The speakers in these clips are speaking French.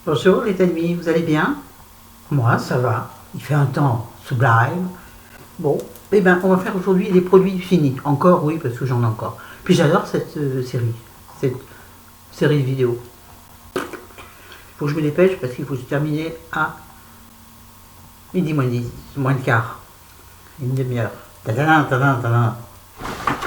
Bonjour les amis, vous allez bien? Moi ça va, il fait un temps sublime. Bon, eh ben on va faire aujourd'hui des produits finis. Encore oui, parce que j'en ai encore. Puis j'adore cette série de vidéos. Faut que je me dépêche parce qu'il faut se terminer à midi moins 10, moins le quart. Une demi-heure. Tadam, tadam, tadam.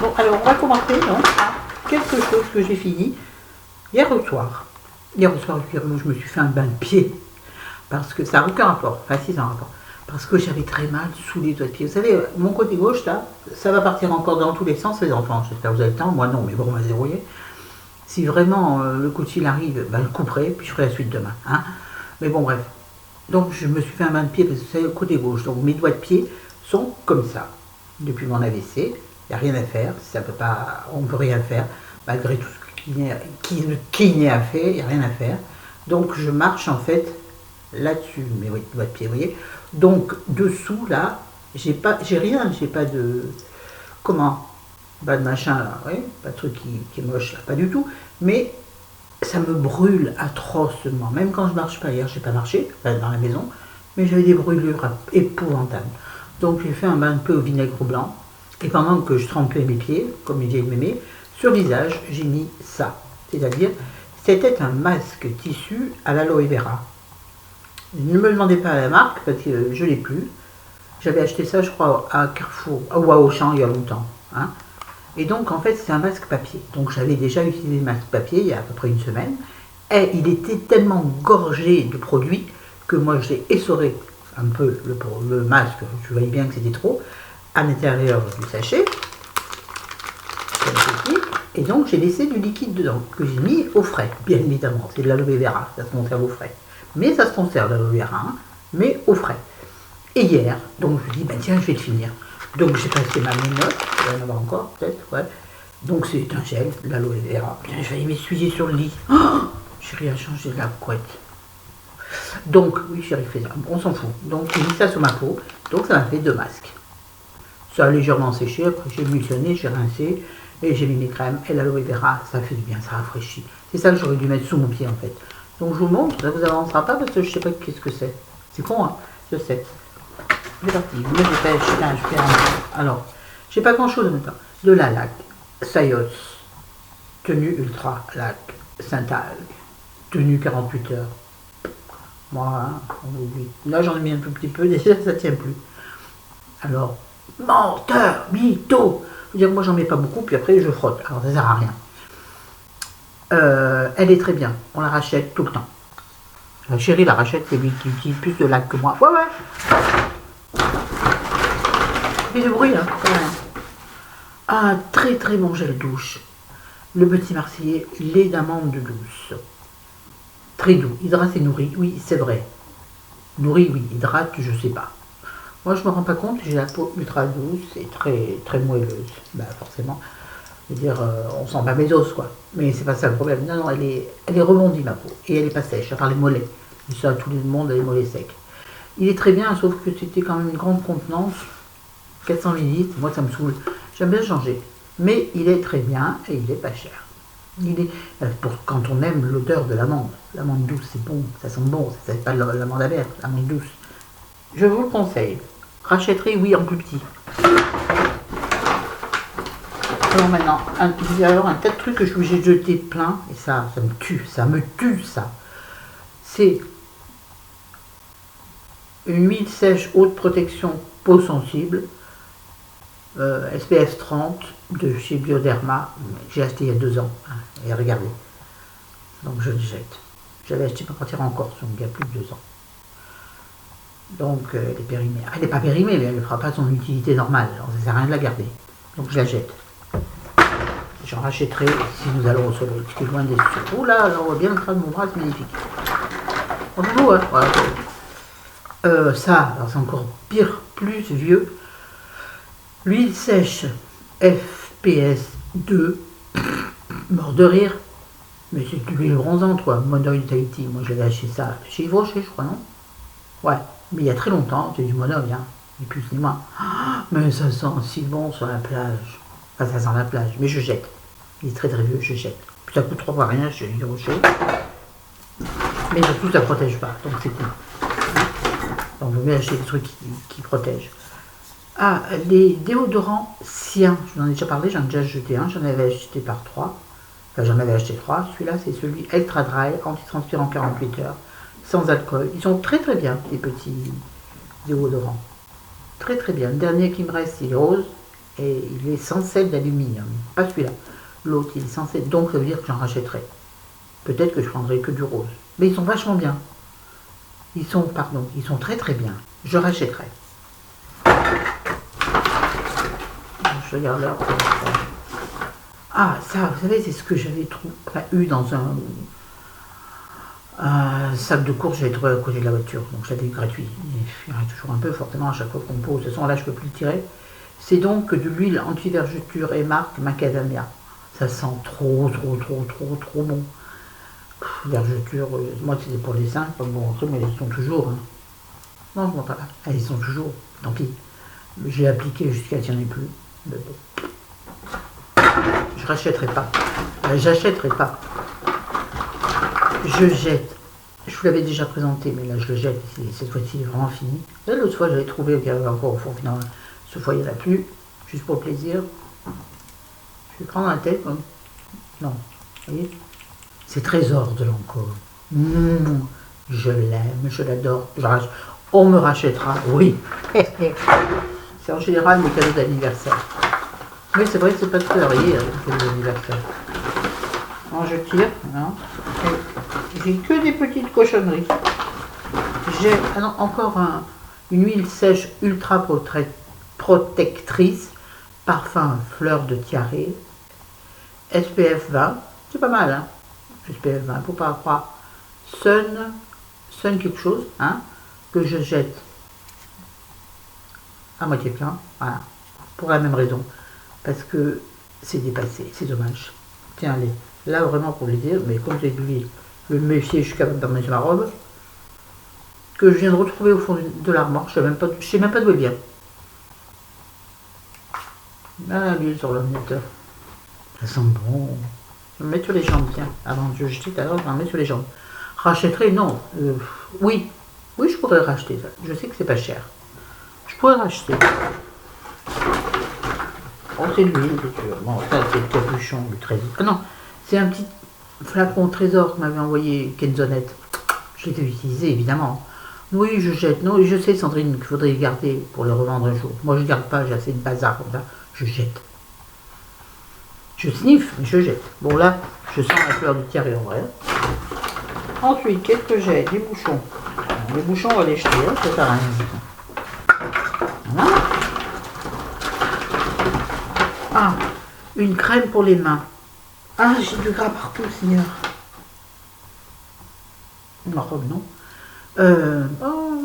Bon, alors on va commencer donc à quelque chose que j'ai fini hier au soir. Hier au soir, je me suis fait un bain de pied. Parce que ça n'a aucun rapport. Enfin, si, ça a un rapport. Parce que j'avais très mal sous les doigts de pied. Vous savez, mon côté gauche, là, ça va partir encore dans tous les sens, les enfants. J'espère que vous avez le temps. Moi, non, mais bon, on va se débrouiller. Si vraiment le coup de fil arrive, ben, je couperai, puis je ferai la suite demain. Hein. Mais bon, bref. Donc, je me suis fait un bain de pied parce que c'est le côté gauche. Donc, mes doigts de pied sont comme ça. Depuis mon AVC, il n'y a rien à faire. Ça peut pas, on ne peut rien faire. Malgré tout ce qu'il n'y a fait, il n'y a rien à faire. Donc, je marche en fait là-dessus, mais oui, doigt de pied, vous voyez. Donc, dessous, là, j'ai rien, j'ai pas de, comment, pas de machin, là, oui, pas de truc qui est moche, là, pas du tout, mais ça me brûle atrocement, même quand je marche pas. Hier, j'ai pas marché, dans la maison, mais j'avais des brûlures épouvantables. Donc, j'ai fait un bain de peu au vinaigre blanc, et pendant que je trempais mes pieds, comme mes vieilles mémés, sur le visage, j'ai mis ça, c'est-à-dire, c'était un masque tissu à l'aloe vera. Ne me demandez pas la marque parce que je ne l'ai plus. J'avais acheté ça, je crois, à Carrefour ou à Auchan il y a longtemps. Hein. Et donc, en fait, c'est un masque papier. Donc, j'avais déjà utilisé le masque papier il y a à peu près une semaine. Et il était tellement gorgé de produits que moi, j'ai essoré un peu le masque. Je voyais bien que c'était trop à l'intérieur du sachet. Et donc, j'ai laissé du liquide dedans que j'ai mis au frais, bien évidemment. C'est de l'aloe vera, ça se conserve au frais. Mais ça se conserve l'aloe vera, hein, mais au frais. Et hier, donc je me dis, ben tiens, je vais le finir. Donc j'ai passé ma ménote, il va y en avoir encore peut-être, ouais. Donc c'est un gel, l'aloe vera. Putain, je vais aller m'essuyer sur le lit. Oh, j'ai rien changé de la couette. Donc, oui, j'ai fait ça, on s'en fout. Donc j'ai mis ça sur ma peau, donc ça m'a fait 2 masques. Ça a légèrement séché, après j'ai émulsionné, j'ai rincé, et j'ai mis mes crèmes, et l'aloe vera, ça fait du bien, ça rafraîchit. C'est ça que j'aurais dû mettre sous mon pied en fait. Donc je vous montre, ça vous avancera pas parce que je sais pas qu'est-ce que c'est. C'est con, hein, je sais. C'est parti, je me dépêche, je fais un... Alors, j'ai pas grand chose maintenant. De la lac, Sayos, tenue ultra lac, Saint-Algue, tenue 48 heures. Moi, hein, on oublie. Là j'en ai mis un tout petit peu, déjà ça tient plus. Alors, menteur, mytho. Je veux dire, moi j'en mets pas beaucoup, puis après je frotte. Alors ça sert à rien. Elle est très bien, on la rachète tout le temps. La chérie la rachète, c'est lui qui utilise plus de lac que moi. Ouais, ouais. Il fait du bruit, hein, quand même. Un très très bon gel douche. Le petit Marseillais, lait d'amande douce. Très doux, hydrate et nourrit, oui, c'est vrai. Nourrit, oui, hydrate, je sais pas. Moi, je me rends pas compte, j'ai la peau ultra douce et très très moelleuse. Bah, forcément. Je veux dire, on sent pas mes os, quoi. Mais c'est pas ça le problème. Non, non, elle est rebondie, ma peau. Et elle est pas sèche, à part les mollets. Et ça, tout le monde a les mollets secs. Il est très bien, sauf que c'était quand même une grande contenance. 400 ml, moi ça me saoule. J'aime bien changer. Mais il est très bien et il est pas cher. Il est, pour quand on aime l'odeur de l'amande. L'amande douce, c'est bon, ça sent bon. Ça ne pas l'amande à verte, l'amande douce. Je vous le conseille. Rachèterai, oui, en plus petit. Alors maintenant, il va y avoir un tas de trucs que j'ai jeté plein, et ça me tue ça. C'est une huile sèche haute protection peau sensible, SPF 30 de chez Bioderma, j'ai acheté il y a 2 ans, hein, et regardez, donc je le jette. J'avais acheté pour partir en Corse, donc il y a plus de 2 ans. Donc elle est périmée. Elle n'est pas périmée, mais elle ne fera pas son utilité normale, alors ça ne sert à rien de la garder. Donc je la jette. J'en rachèterai si nous allons au soleil, parce que loin des surtout. Oh là, on voit bien le crâne de mon bras, c'est magnifique. On s'en fout, hein, voilà. Ça, alors c'est encore pire, plus vieux. L'huile sèche FPS 2, mort de rire, mais c'est de l'huile bronzante, quoi. Modern Tahiti, moi j'avais acheté ça chez Yves Rocher, je crois, non? Ouais, mais il y a très longtemps, c'est du Modern, hein. Et puis c'est moi. Mais ça sent si bon sur la plage. Enfin, ça sent la plage, mais je jette. Il est très très vieux, je jette. Puis ça coûte 3 fois rien chez Yves Rocher. Mais surtout, ça ne protège pas, donc c'est cool. Donc, vous mieux acheter des trucs qui protègent. Ah, les déodorants Sien, je vous en ai déjà parlé, j'en ai déjà acheté un, j'en avais acheté par 3. Enfin, j'en avais acheté 3. Celui-là, c'est celui Extra Dry, anti-transpirant 48 heures, sans alcool. Ils sont très très bien, les petits déodorants. Très très bien. Le dernier qui me reste, il est rose et il est sans sel d'aluminium. Pas celui-là. L'autre, il est sans sel. Donc, ça veut dire que j'en rachèterai. Peut-être que je prendrai que du rose. Mais ils sont vachement bien. Ils sont très très bien. Je rachèterai. Je regarde là. Ah, ça, vous savez, c'est ce que j'avais eu dans un sac de course, j'avais trouvé à côté de la voiture. Donc, j'avais eu gratuit. Il y en a toujours un peu, fortement, à chaque fois qu'on pose. De toute façon, là, je ne peux plus le tirer. C'est donc de l'huile anti-vergeture et marque macadamia. Ça sent trop bon. Vergeture, moi, c'était pour les seins. Bon, après, mais ils sont toujours. Hein. Non, je ne vois pas. Ah, ils sont toujours. Tant pis. J'ai appliqué jusqu'à qu'il n'y en ait plus. Mais bon. Je rachèterai pas. J'achèterai pas. Je jette. Je vous l'avais déjà présenté, mais là je le jette. Cette fois-ci, il est vraiment fini. L'autre fois, j'avais trouvé qu'il y avait encore au fond. Finalement, ce fois, il n'y en a plus. Juste pour plaisir. Je vais prendre la tête. Hein. Non. Vous voyez, c'est Trésor de Lancôme. Je l'aime, je l'adore. On me rachètera, oui. C'est en général mes cadeaux d'anniversaire. Mais c'est vrai que c'est pas tout varié, les cadeaux d'anniversaire. Non, je tire. J'ai que des petites cochonneries. J'ai encore une huile sèche ultra protectrice, parfum fleur de tiare, SPF 20, c'est pas mal, hein. SPF 20, faut pas croire. Sun quelque chose, hein, que je jette à moitié plein, voilà, pour la même raison, parce que c'est dépassé, c'est dommage. Tiens, allez, là vraiment pour le dire, mais comme j'ai de l'huile, le méfier, je suis capable d'en mettre ma robe, que je viens de retrouver au fond de l'armoire, je sais même pas d'où elle vient. Ah, l'huile sur l'ordinateur. Ça sent bon. Je vais me mettre sur les jambes, tiens. Avant de jeter tout à l'heure, je vais me mettre sur les jambes. Rachèterai, non. Oui. Oui, je pourrais racheter ça. Je sais que c'est pas cher. Je pourrais racheter. Oh, c'est l'huile, c'est sûr. Bon, ça, c'est le capuchon du Trésor. Ah non, c'est un petit flacon Trésor que m'avait envoyé Kenzonette. Je l'ai utilisé, évidemment. Oui, je jette. Non, je sais, Sandrine, qu'il faudrait les garder pour les revendre un jour. Moi, je ne garde pas, j'ai assez de bazar comme ça. Je jette. Je sniffe, mais je jette. Bon, là, je sens la fleur du tiare en vrai. Ensuite, qu'est-ce que j'ai? Des bouchons. Les bouchons, on va les jeter, hein, ça sert à rien. Voilà. Ah, une crème pour les mains. Ah, j'ai du gras partout, Seigneur. Ma robe, non. Oh,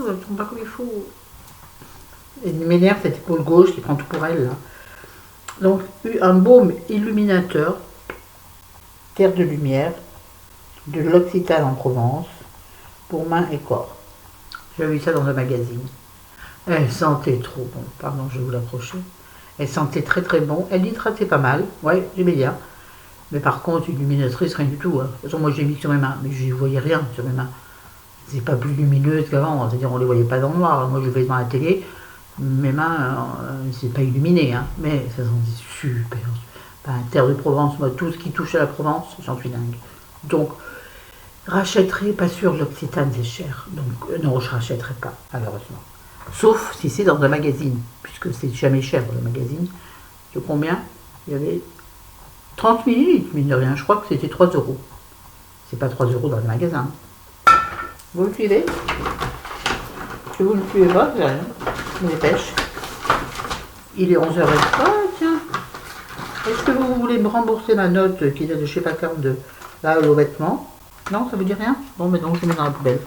ça ne tombe pas comme il faut. Elle m'énerve cette épaule gauche qui prend tout pour elle, là. Donc, un baume illuminateur, terre de lumière, de l'Occitane en Provence, pour mains et corps. J'avais vu ça dans un magazine. Elle sentait trop bon. Pardon, je vais vous l'approcher. Elle sentait très très bon. Elle hydratait pas mal. Ouais, j'aimais bien. Mais par contre, illuminatrice, rien du tout. Hein. De toute façon, moi j'ai mis sur mes mains, mais je ne voyais rien sur mes mains. C'est pas plus lumineuse qu'avant. C'est-à-dire, on ne les voyait pas dans le noir. Moi, je vais devant la télé. Mes mains, c'est pas illuminé, hein, mais ça sentit super. Terre de Provence, moi, tout ce qui touche à la Provence, j'en suis dingue. Donc, rachèterai, pas sûr, l'Occitane, c'est cher. Donc, non, je rachèterai pas, malheureusement. Sauf si c'est dans un magazine, puisque c'est jamais cher dans le magazine. De combien? Il y avait 30 millilitres, mine de rien. Je crois que c'était 3 euros. C'est pas 3 euros dans le magasin. Vous le suivez? Si vous ne le suivez pas, c'est rien. Je me dépêche. Il est 11h. Ah, tiens. Est-ce que vous voulez me rembourser ma note qui est de je sais pas quand de là aux vêtements? Non, ça vous dit rien? Bon, mais donc je mets dans la poubelle.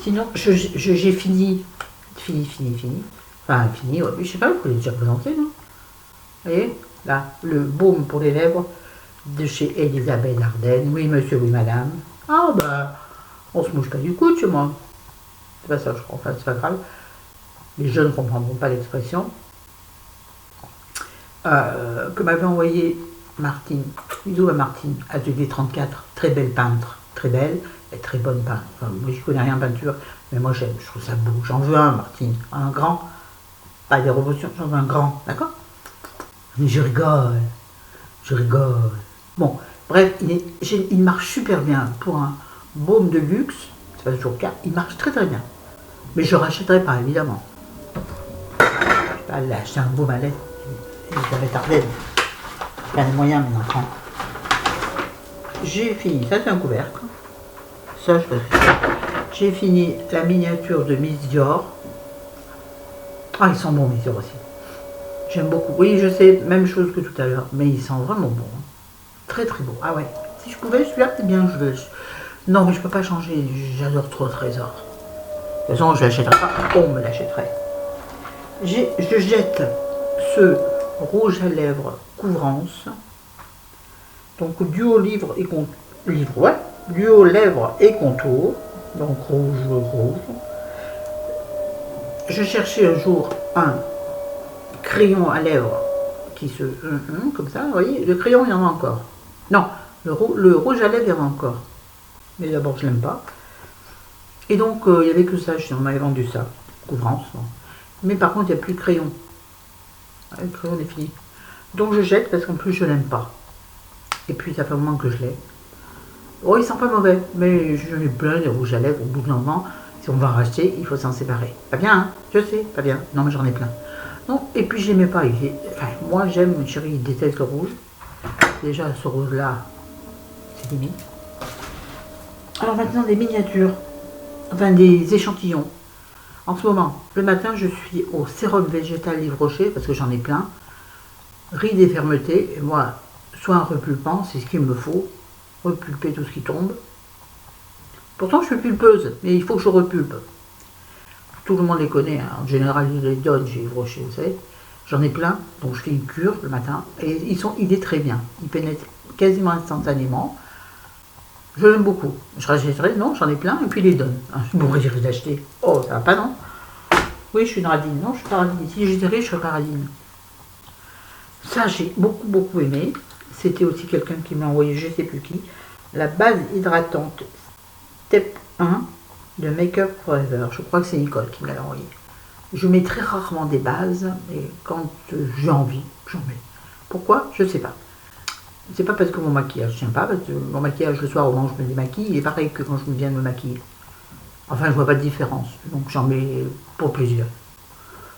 Sinon, j'ai fini. Enfin, fini, ouais. Je sais pas, vous l'avez déjà présenté, non? Vous voyez? Là, le baume pour les lèvres de chez Elisabeth Arden. Oui, monsieur, oui, madame. Ah, bah, on se mouche pas du coude chez moi. C'est pas ça, je crois. Enfin, c'est pas grave. Les jeunes ne comprendront pas l'expression. Que m'avait envoyé Martine. Bisous à Martine, atelier 34, très belle peintre. très belle, elle est très bonne peinture. Enfin, moi, je connais rien en peinture, mais moi, j'aime, je trouve ça beau. J'en veux un, Martine, un grand. Pas des proportions, j'en veux un grand, d'accord? Mais je rigole, je rigole. Bon, bref, il marche super bien pour un baume de luxe, c'est pas toujours le cas, il marche très très bien. Mais je ne rachèterai pas, évidemment. Je vais pas aller acheter un beau balai, et je vais tarder. Il y a des moyens maintenant. J'ai fini, ça c'est un couvercle. Ça, je fais ça. J'ai fini la miniature de Miss Dior. Ah, ils sont bons, Miss Dior aussi. J'aime beaucoup. Oui, je sais, même chose que tout à l'heure, mais ils sont vraiment bons. Très très beaux. Ah ouais. Si je pouvais, celui-là, c'est bien, je veux. Non, mais je peux pas changer. J'adore trop Trésor. De toute façon, je l'achèterai pas. On me l'achèterait. Je jette ce rouge à lèvres couvrance. Donc, duo livre et contour. Livre, ouais. Duo lèvres et contour. Donc, rouge, rouge. Je cherchais un jour un crayon à lèvres qui se... comme ça, vous voyez. Le crayon, il y en a encore. Non, le rouge à lèvres, il y en a encore. Mais d'abord, je l'aime pas. Et donc, il n'y avait que ça. On m'avait vendu ça. Couvrance. Bon. Mais par contre, il n'y a plus de crayon. Le crayon est fini. Donc, je jette parce qu'en plus, je l'aime pas. Et puis, ça fait un moment que je l'ai. Oh, ils sont pas mauvais. Mais j'en ai plein, des rouges à lèvres. Au bout d'un moment, si on va en racheter, il faut s'en séparer. Pas bien, hein? Je sais, pas bien. Non, mais j'en ai plein. Non, et puis, je l'aimais pas. Enfin, moi, j'aime, mon chéri, il déteste le rouge. Déjà, ce rouge-là, c'est limite. Alors maintenant, des miniatures. Enfin, des échantillons. En ce moment, le matin, je suis au sérum végétal Yves Rocher, parce que j'en ai plein. Rides et fermeté, et moi, soit un repulpant, c'est ce qu'il me faut. Repulper tout ce qui tombe. Pourtant, je suis pulpeuse, mais il faut que je repulpe. Tout le monde les connaît, hein. En général, ils les donnent chez Yves Rocher, vous savez. J'en ai plein, donc je fais une cure le matin, et il est très bien. Il pénètre quasiment instantanément. Je l'aime beaucoup. Je rachèterai, non, j'en ai plein, et puis il les donne. Je pourrais les acheter. Oh, ça va pas, non? Oui, je suis une radine. Non, je suis pas radine. Si j'étais riche, je serais pas radine. Ça, j'ai beaucoup, beaucoup aimé. C'était aussi quelqu'un qui m'a envoyé, je sais plus qui, la base hydratante Step 1 de Make Up Forever. Je crois que c'est Nicole qui me l'a envoyé. Je mets très rarement des bases, et quand j'ai envie, j'en mets. Pourquoi? Je sais pas. C'est pas parce que mon maquillage tient pas, parce que mon maquillage le soir au moment où je me démaquille, il est pareil que quand je viens de me maquiller. Enfin, je vois pas de différence. Donc j'en mets pour plaisir.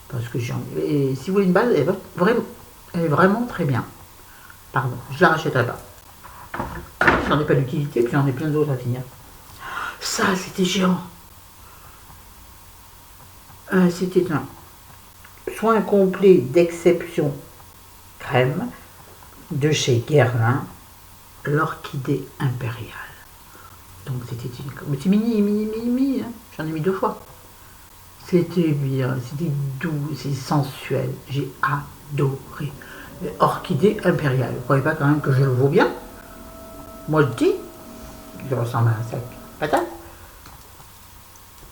Parce que j'en ai. Et si vous voulez une base, elle est vraiment très bien. Pardon, je la rachèterai pas. J'en ai pas d'utilité, puis j'en ai plein d'autres à finir. Ça, c'était géant. C'était un soin complet d'exception crème de chez Guerlain, l'orchidée impériale. Donc c'était une... Mais c'est mini, hein. J'en ai mis 2 fois. C'était bien, c'était doux, c'est sensuel. J'ai adoré. Orchidée impériale. Vous ne croyez pas quand même que je le vaux bien? Moi je dis, je ressemble à un sac patate.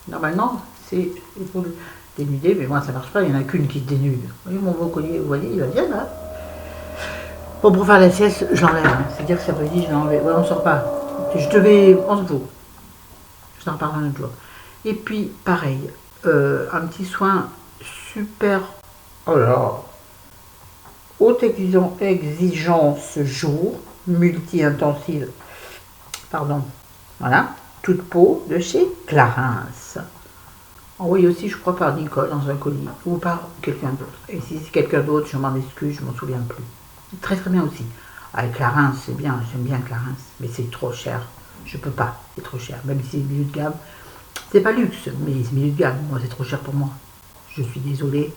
Normalement, c'est il faut le dénuder, mais moi ça marche pas, il n'y en a qu'une qui se dénude. Vous voyez mon beau collier, vous voyez, il va bien là. Bon, pour faire la sieste, j'enlève. Hein. C'est-à-dire que ça veut dire je l'enlève. Ouais, on ne sort pas. Je devais 11 jours. Je t'en reparlerai un autre jour. Et puis, pareil, un petit soin super. Oh là! Haute exigence jour, multi-intensive. Pardon. Voilà. Toute peau de chez Clarins. Envoyé aussi, je crois, par Nicole dans un colis. Ou par quelqu'un d'autre. Et si c'est quelqu'un d'autre, je m'en excuse, je m'en souviens plus. Très très bien aussi. Avec Clarins, c'est bien, j'aime bien Clarins, mais c'est trop cher. Je peux pas, c'est trop cher. Même si c'est milieu de gamme, c'est pas luxe, mais c'est milieu de gamme. Moi, c'est trop cher pour moi. Je suis désolée.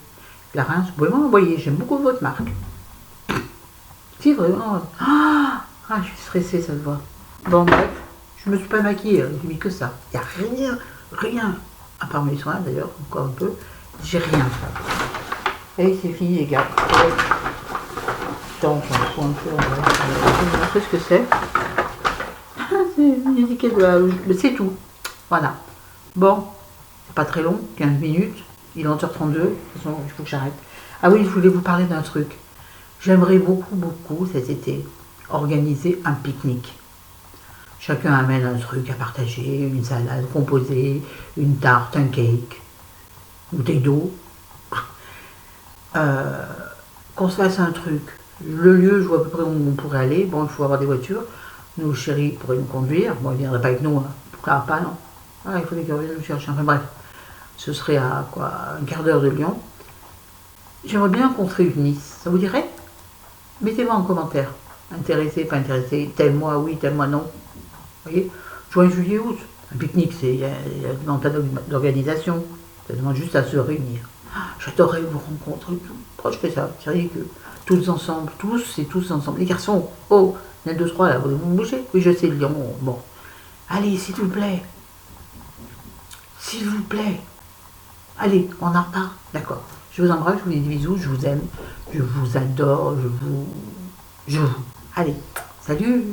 Clarins, vous pouvez m'envoyer, j'aime beaucoup votre marque. Si, vraiment. Ah, je suis stressée, ça se voit. Bon, bref, je me suis pas maquillée, j'ai mis que ça. Il n'y a rien, à part mes soins d'ailleurs, encore un peu. J'ai rien fait. Et c'est fini, les gars. Attends, j'en fous un peu, on va vous montrer ce que c'est. C'est une étiquette de c'est tout. Voilà. Bon, c'est pas très long, 15 minutes. Il est 11h32, de toute façon, il faut que j'arrête. Ah oui, je voulais vous parler d'un truc. J'aimerais beaucoup, beaucoup cet été organiser un pique-nique. Chacun amène un truc à partager, une salade composée, une tarte, un cake, une bouteille d'eau. Euh, qu'on se fasse un truc. Le lieu, je vois à peu près où on pourrait aller. Bon, il faut avoir des voitures. Nos chéris pourraient nous conduire. Bon, ils ne viendraient pas avec nous. Hein. Pourquoi pas, non. Ah, il faudrait qu'ils reviennent nous chercher. Enfin bref, ce serait à quoi, un quart d'heure de Lyon. J'aimerais bien qu'on se réunisse. Ça vous dirait? Mettez-moi en commentaire. Intéressé, pas intéressé, tel mois oui, tel mois non. Vous voyez? Juin, juillet, août. Un pique-nique, il y a un tas d'organisation. Ça demande juste à se réunir. J'adorerais vous rencontrer. Pourquoi je fais ça? C'est ridicule. Tous ensemble, tous et tous ensemble. Les garçons, oh, il y en a deux, trois là, vous bougez? Oui, je sais, Lyon. Bon. Allez, s'il vous plaît. S'il vous plaît. Allez, on en repart. D'accord. Je vous embrasse, je vous dis des bisous, je vous aime, je vous adore, je vous. Allez, salut!